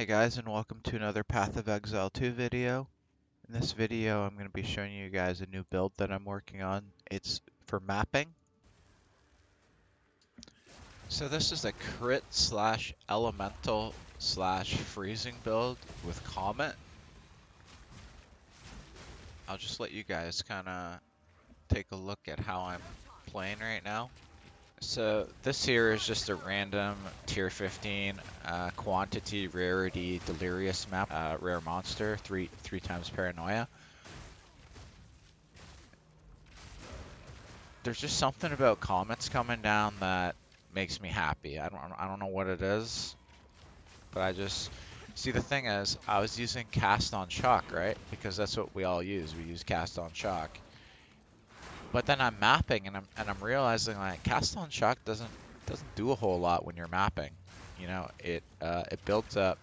Hey guys, and welcome to another Path of Exile 2 video. In this video I'm going to be showing you guys a new build that I'm working on. It's for mapping. So this is a crit slash elemental slash freezing build with Comet. I'll just let you guys kind of take a look at how I'm playing right now. So this here is just a random tier 15 quantity rarity delirious map, rare monster, three times paranoia. There's just something about comets coming down that makes me happy. I don't know what it is, but I just see. The thing is, I was using cast on shock, right? Because that's what we all use. We use cast on shock. But then I'm mapping and I'm realizing like cast on shock doesn't do a whole lot when you're mapping. You know, it builds up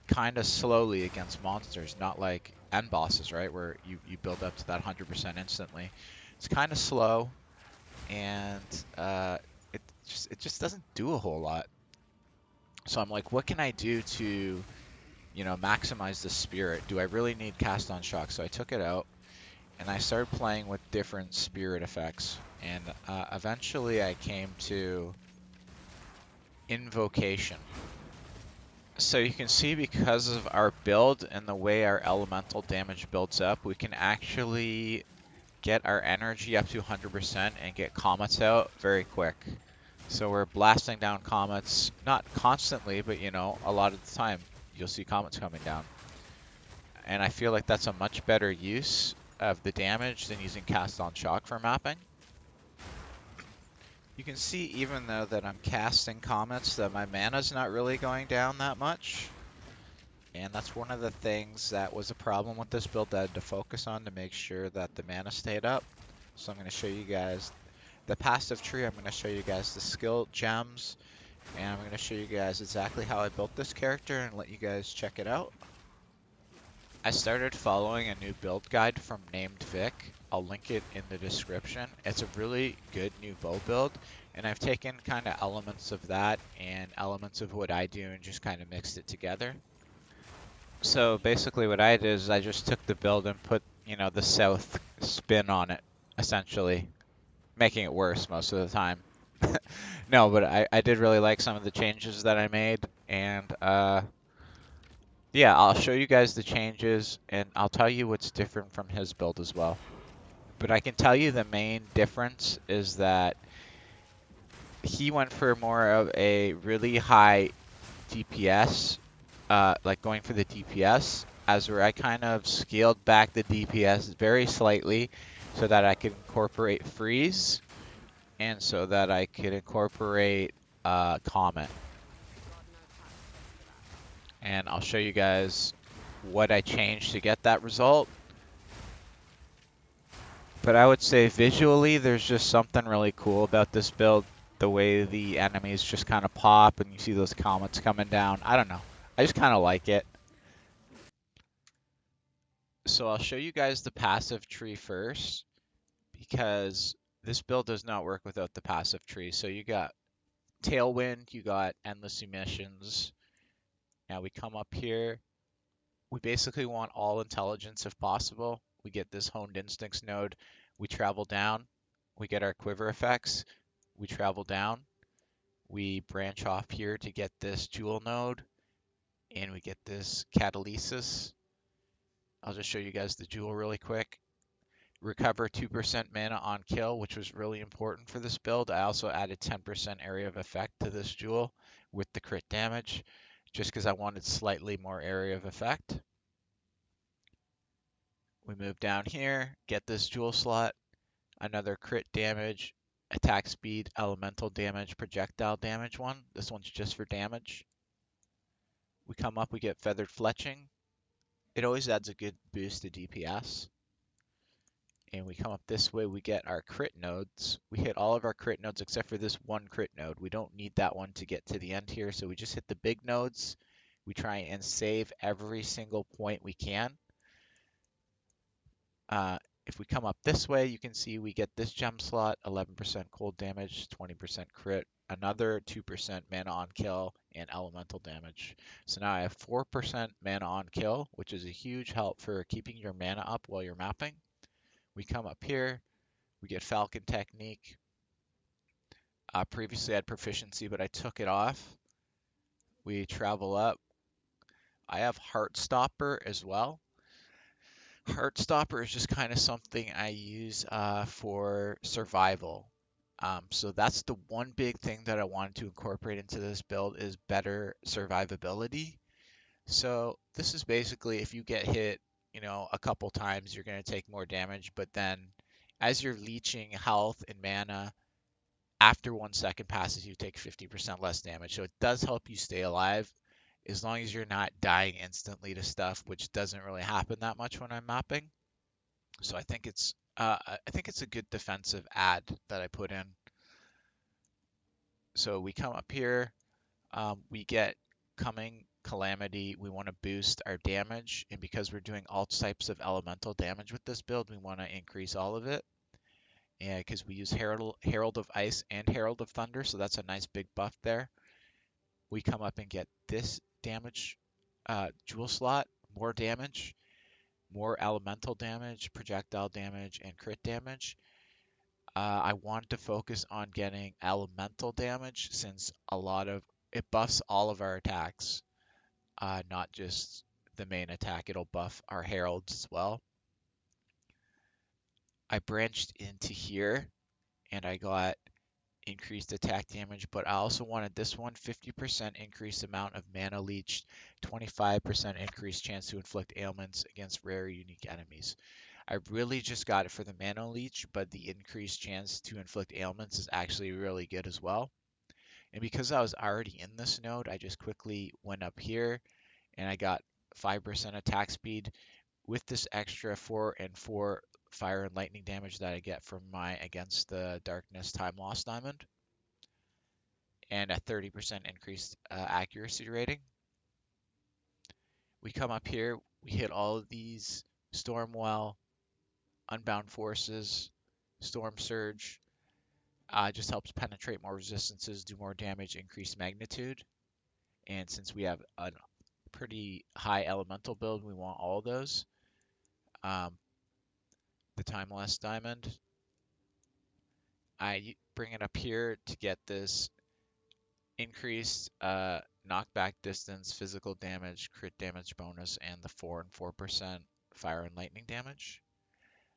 kind of slowly against monsters, not like end bosses, right? Where you build up to that 100% instantly. It's kind of slow, and it just doesn't do a whole lot. So I'm like, what can I do to, maximize the spirit? Do I really need cast on shock? So I took it out and I started playing with different spirit effects, and eventually I came to invocation. So you can see, because of our build and the way our elemental damage builds up, we can actually get our energy up to 100% and get comets out very quick. So we're blasting down comets, not constantly, but a lot of the time you'll see comets coming down. And I feel like that's a much better use of the damage than using cast on shock for mapping. You can see, even though that I'm casting comets, that my mana's not really going down that much. And that's one of the things that was a problem with this build that I had to focus on to make sure that the mana stayed up. So I'm going to show you guys the passive tree. I'm going to show you guys the skill gems, and I'm going to show you guys exactly how I built this character and let you guys check it out. I started following a new build guide from Named Vic. I'll link it in the description. It's a really good new bow build, and I've taken kind of elements of that and elements of what I do and just kind of mixed it together. So basically what I did is I just took the build and put, the south spin on it, essentially, making it worse most of the time. No, but I did really like some of the changes that I made, and yeah, I'll show you guys the changes, and I'll tell you what's different from his build as well. But I can tell you the main difference is that he went for more of a really high DPS, like going for the DPS, as where I kind of scaled back the DPS very slightly so that I could incorporate freeze and so that I could incorporate Comet. And I'll show you guys what I changed to get that result. But I would say visually there's just something really cool about this build. The way the enemies just kind of pop and you see those comets coming down. I don't know. I just kind of like it. So I'll show you guys the passive tree first, because this build does not work without the passive tree. So you got Tailwind, you got Endless Emissions. Now we come up here. We basically want all intelligence if possible. We get this Honed Instincts node. We travel down. We get our quiver effects. We travel down. We branch off here to get this jewel node. And we get this catalysis. I'll just show you guys the jewel really quick. Recover 2% mana on kill, which was really important for this build. I also added 10% area of effect to this jewel with the crit damage, just because I wanted slightly more area of effect. We move down here, get this jewel slot, another crit damage, attack speed, elemental damage, projectile damage one. This one's just for damage. We come up, we get feathered fletching. It always adds a good boost to DPS. And we come up this way, we get our crit nodes. We hit all of our crit nodes except for this one crit node. We don't need that one to get to the end here, so we just hit the big nodes. We try and save every single point we can. If we come up this way, you can see we get this gem slot, 11% cold damage, 20% crit. another 2% mana on kill, and elemental damage. So now I have 4% mana on kill, which is a huge help for keeping your mana up while you're mapping. We come up here, we get Falcon Technique. Previously I had Proficiency, but I took it off. We travel up. I have Heartstopper as well. Heartstopper is just kind of something I use for survival. So that's the one big thing that I wanted to incorporate into this build is better survivability. So this is basically if you get hit, a couple times, you're going to take more damage, but then as you're leeching health and mana, after 1 second passes, you take 50% less damage. So it does help you stay alive as long as you're not dying instantly to stuff, which doesn't really happen that much when I'm mapping. So I think it's a good defensive ad that I put in. So we come up here, we get Coming Calamity. We want to boost our damage, and because we're doing all types of elemental damage with this build, we want to increase all of it. And because we use Herald of Ice and Herald of Thunder, so that's a nice big buff there. We come up and get this damage jewel slot, more damage, more elemental damage, projectile damage, and crit damage. I wanted to focus on getting elemental damage since it buffs all of our attacks, not just the main attack. It'll buff our heralds as well. I branched into here and I got increased attack damage, but I also wanted this one 50% increased amount of mana leech, 25% increased chance to inflict ailments against rare unique enemies. I really just got it for the mana leech, but the increased chance to inflict ailments is actually really good as well. And because I was already in this node, I just quickly went up here and I got 5% attack speed with this extra 4 and 4 fire and lightning damage that I get from my Against the Darkness Time Loss Diamond, and a 30% increased accuracy rating. We come up here, we hit all of these Stormwell, Unbound Forces, Storm Surge. Just helps penetrate more resistances, do more damage, increase magnitude. And since we have a pretty high elemental build, we want all those. The Timeless Diamond. I bring it up here to get this increased knockback distance, physical damage, crit damage bonus, and the 4 and 4% fire and lightning damage.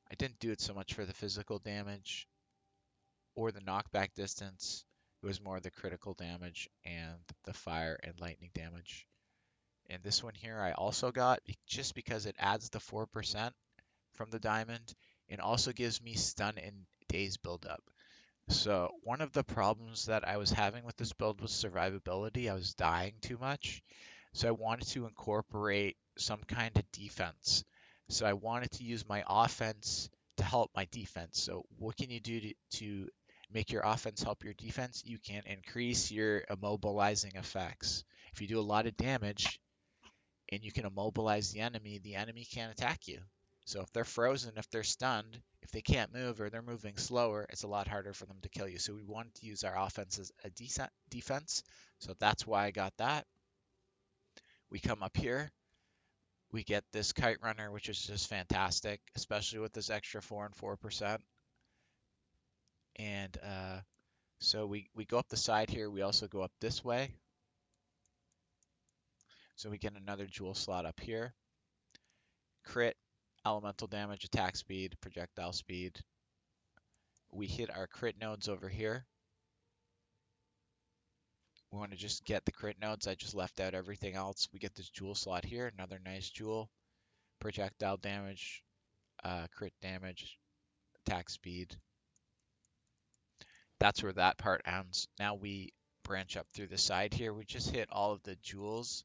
I didn't do it so much for the physical damage or the knockback distance. It was more the critical damage and the fire and lightning damage. And this one here I also got just because it adds the 4% from the diamond and also gives me stun and daze buildup. So one of the problems that I was having with this build was survivability. I was dying too much. So I wanted to incorporate some kind of defense. So I wanted to use my offense to help my defense. So what can you do to make your offense help your defense? You can increase your immobilizing effects. If you do a lot of damage and you can immobilize the enemy can't attack you. So if they're frozen, if they're stunned, if they can't move or they're moving slower, it's a lot harder for them to kill you. So we wanted to use our offense as a decent defense. So that's why I got that. We come up here. We get this Kite Runner, which is just fantastic, especially with this extra 4 and 4%. And so we go up the side here. We also go up this way. So we get another jewel slot up here. Crit, elemental damage, attack speed, projectile speed. We hit our crit nodes over here. We want to just get the crit nodes. I just left out everything else. We get this jewel slot here, another nice jewel. Projectile damage, crit damage, attack speed. That's where that part ends. Now we branch up through the side here. We just hit all of the jewels.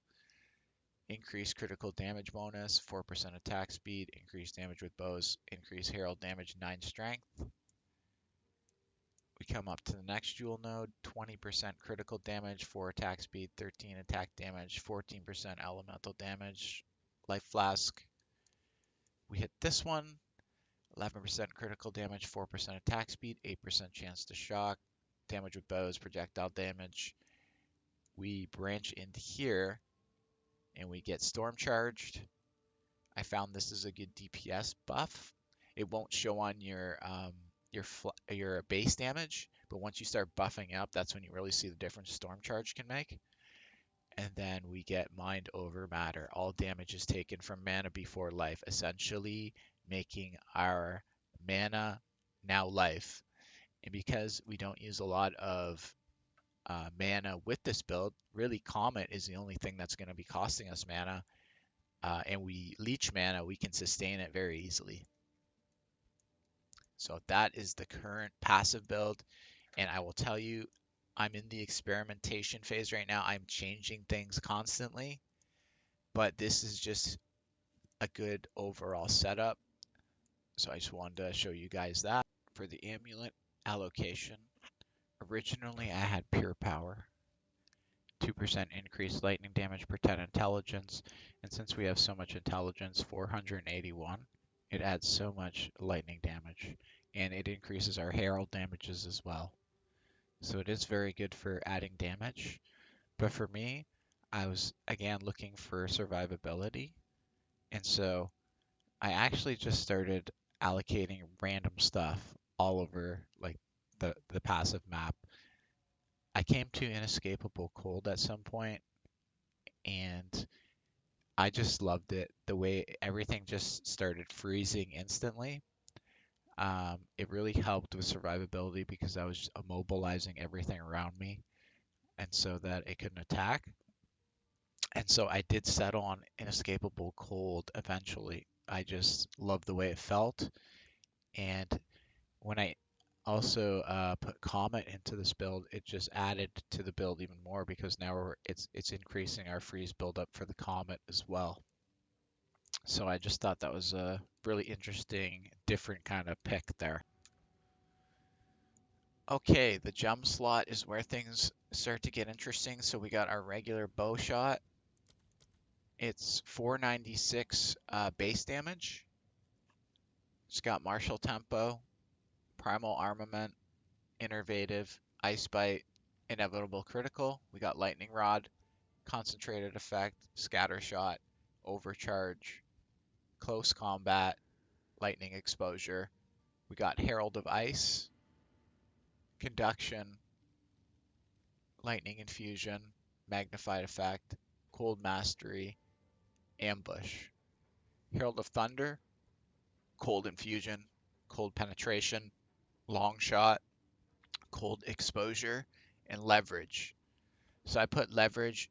Increase critical damage bonus, 4% attack speed, increase damage with bows, increase herald damage, 9 strength. We come up to the next jewel node, 20% critical damage, 4 attack speed, 13 attack damage, 14% elemental damage, life flask. We hit this one, 11% critical damage, 4% attack speed, 8% chance to shock. damage with bows, projectile damage. We branch into here and we get storm charged. I found this is a good DPS buff. It won't show on your base damage, but once you start buffing up, that's when you really see the difference storm charge can make. And then we get mind over matter. All damage is taken from mana before life, essentially making our mana now life. And because we don't use a lot of mana with this build, really Comet is the only thing that's going to be costing us mana. And we leech mana, we can sustain it very easily. So that is the current passive build. And I will tell you, I'm in the experimentation phase right now. I'm changing things constantly, but this is just a good overall setup. So I just wanted to show you guys that. For the amulet allocation, originally I had pure power, 2% increased lightning damage per 10 intelligence, and since we have so much intelligence, 481, it adds so much lightning damage, and it increases our herald damages as well. So it is very good for adding damage, but for me, I was again looking for survivability, and so I actually just started allocating random stuff all over like the passive map. I came to inescapable cold at some point, and I just loved it. The way everything just started freezing instantly. It really helped with survivability because I was immobilizing everything around me, and so that it couldn't attack. And so I did settle on inescapable cold eventually. I just loved the way it felt, and when I also put Comet into this build, it just added to the build even more because now it's increasing our freeze buildup for the Comet as well. So I just thought that was a really interesting, different kind of pick there. Okay, the gem slot is where things start to get interesting. So we got our regular bow shot. It's 496 base damage. It's got martial tempo, primal armament, innervative, ice bite, inevitable critical. We got lightning rod, concentrated effect, scatter shot, overcharge, close combat, lightning exposure. We got herald of ice, conduction, lightning infusion, magnified effect, cold mastery, ambush. Herald of thunder, cold infusion, cold penetration, long shot, cold exposure, and leverage. So I put leverage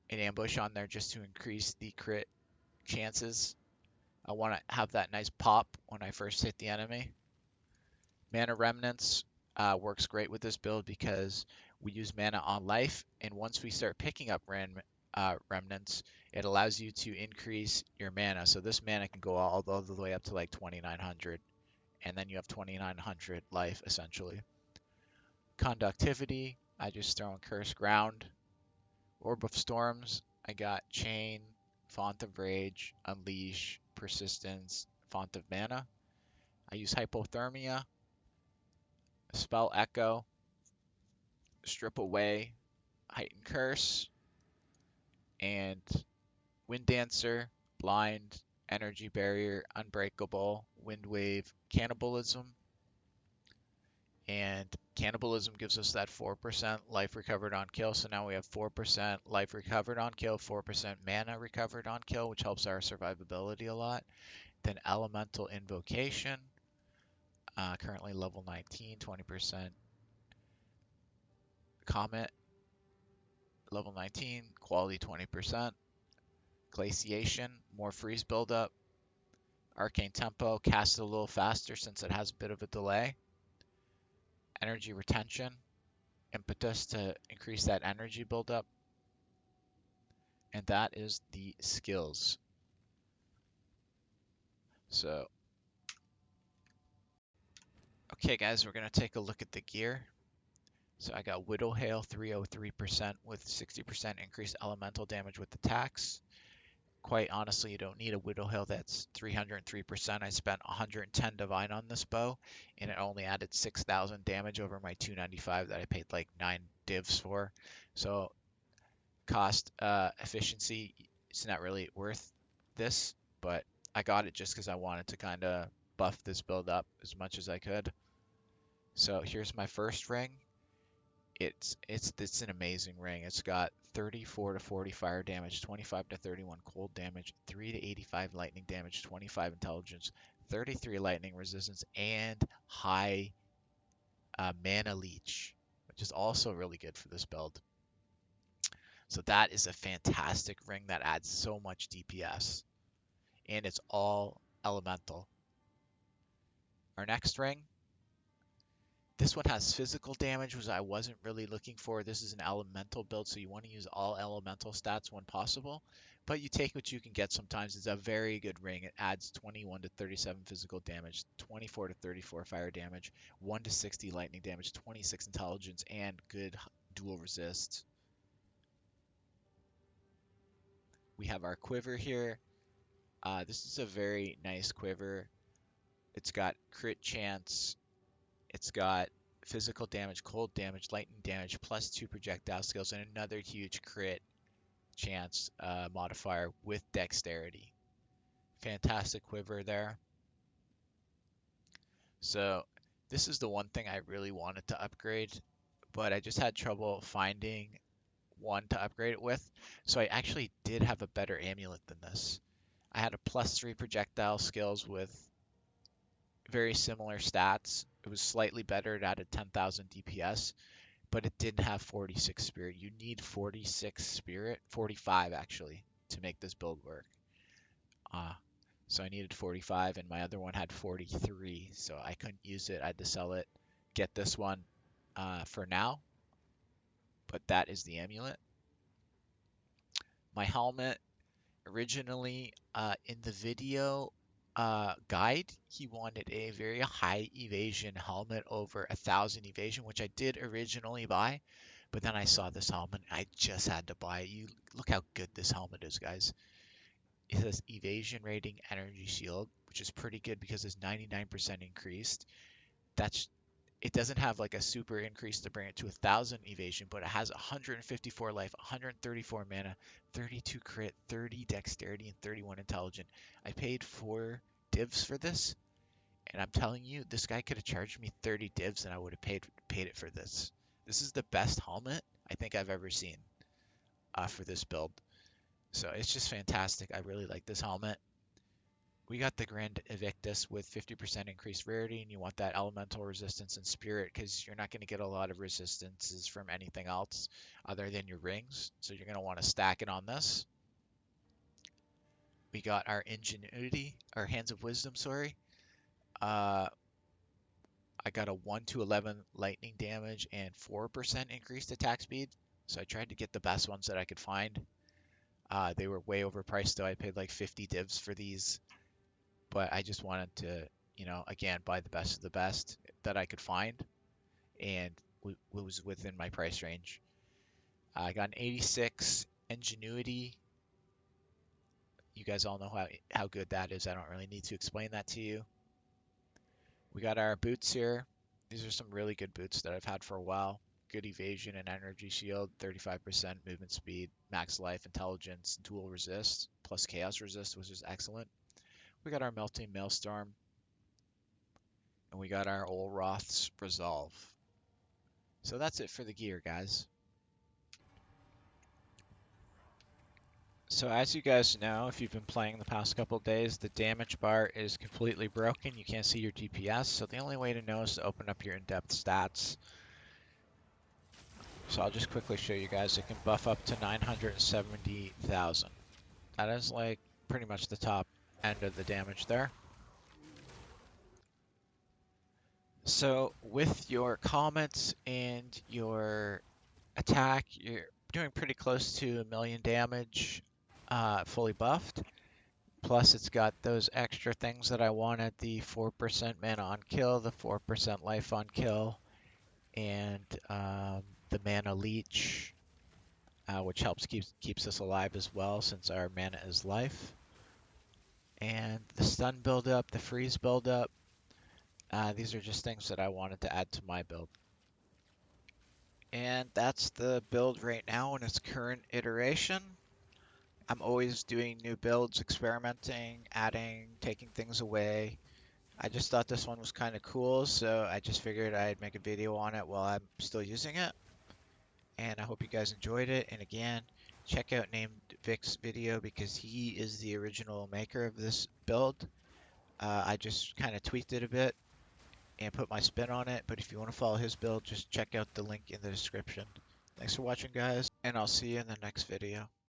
and ambush on there just to increase the crit chances. I want to have that nice pop when I first hit the enemy. Mana remnants works great with this build because we use mana on life, and once we start picking up remnants, it allows you to increase your mana. So this mana can go all the way up to like 2900, and then you have 2900 life essentially. Conductivity, I just throw in Curse Ground. Orb of Storms, I got Chain, Font of Rage, Unleash, Persistence, Font of Mana. I use Hypothermia, Spell Echo, Strip Away, Heighten Curse, and Wind Dancer, Blind, Energy Barrier, Unbreakable, Wind Wave, Cannibalism. And Cannibalism gives us that 4% life recovered on kill. So now we have 4% life recovered on kill, 4% mana recovered on kill, which helps our survivability a lot. Then Elemental Invocation, currently level 19, 20%. Comet, level 19, quality 20%. Glaciation, more freeze buildup. Arcane Tempo, cast it a little faster since it has a bit of a delay. Energy Retention, impetus to increase that energy buildup. And that is the skills. So, okay guys, we're going to take a look at the gear. So I got Widow Hail 303% with 60% increased elemental damage with attacks. quite honestly, you don't need a Widow Hill that's 303%. I spent 110 Divine on this bow, and it only added 6,000 damage over my 295 that I paid like 9 divs for. So cost efficiency, it's not really worth this, but I got it just because I wanted to kind of buff this build up as much as I could. So here's my first ring. It's an amazing ring. It's got 34 to 40 fire damage, 25 to 31 cold damage, 3 to 85 lightning damage, 25 intelligence, 33 lightning resistance, and high mana leech, which is also really good for this build. So that is a fantastic ring that adds so much DPS, and it's all elemental. Our next ring, this one has physical damage, which I wasn't really looking for. This is an elemental build, so you want to use all elemental stats when possible, but you take what you can get sometimes. It's a very good ring. It adds 21 to 37 physical damage, 24 to 34 fire damage, 1 to 60 lightning damage, 26 intelligence, and good dual resist. We have our quiver here. This is a very nice quiver. It's got crit chance. It's got physical damage, cold damage, lightning damage, +2 projectile skills, and another huge crit chance modifier with dexterity. Fantastic quiver there. So this is the one thing I really wanted to upgrade, but I just had trouble finding one to upgrade it with. So I actually did have a better amulet than this. I had a +3 projectile skills with very similar stats. It was slightly better. It added 10,000 DPS, but it didn't have 46 spirit. You need 46 spirit, 45 actually, to make this build work. So I needed 45, and my other one had 43, so I couldn't use it. I had to sell it, get this one for now, but that is the amulet. My helmet, originally in the video guide, he wanted a very high evasion helmet over 1,000 evasion, which I did originally buy, but then I saw this helmet. I just had to buy it. You look how good this helmet is, guys. It has evasion rating, energy shield, which is pretty good because it's 99% increased. It doesn't have like a super increase to bring it to 1,000 evasion, but it has 154 life, 134 mana, 32 crit, 30 dexterity, and 31 intelligent. I paid 4 divs for this, and I'm telling you, this guy could have charged me 30 divs, and I would have paid it for this. This is the best helmet I think I've ever seen for this build. So it's just fantastic. I really like this helmet. We got the Grand Invictus with 50% increased rarity, and you want that elemental resistance and spirit because you're not going to get a lot of resistances from anything else other than your rings. So you're going to want to stack it on this. We got our Ingenuity, our Hands of Wisdom, sorry. I got a 1 to 11 lightning damage and 4% increased attack speed. So I tried to get the best ones that I could find. They were way overpriced though. I paid like 50 divs for these. But I just wanted to, again, buy the best of the best that I could find, and it was within my price range. I got an 86 Ingenuity. You guys all know how good that is. I don't really need to explain that to you. We got our boots here. These are some really good boots that I've had for a while. Good evasion and energy shield, 35% movement speed, max life, intelligence, dual resist, plus chaos resist, which is excellent. We got our melting maelstrom, and we got our Olroth's Resolve. So that's it for the gear, guys. So as you guys know, if you've been playing the past couple days, the damage bar is completely broken. You can't see your DPS, so the only way to know is to open up your in-depth stats. So I'll just quickly show you guys. It can buff up to 970,000. That is like pretty much the top end of the damage there. So with your Comets and your attack, you're doing pretty close to 1 million damage fully buffed. Plus it's got those extra things that I wanted, the 4% mana on kill, the 4% life on kill, and the mana leech, which helps keeps us alive as well since our mana is life. And the stun buildup, the freeze buildup, these are just things that I wanted to add to my build. And that's the build right now in its current iteration. I'm always doing new builds, experimenting, adding, taking things away. I just thought this one was kind of cool, so I just figured I'd make a video on it while I'm still using it. And I hope you guys enjoyed it. And again, check out Named Vic's video because he is the original maker of this build. I just kind of tweaked it a bit and put my spin on it. But if you want to follow his build, just check out the link in the description. Thanks for watching, guys, and I'll see you in the next video.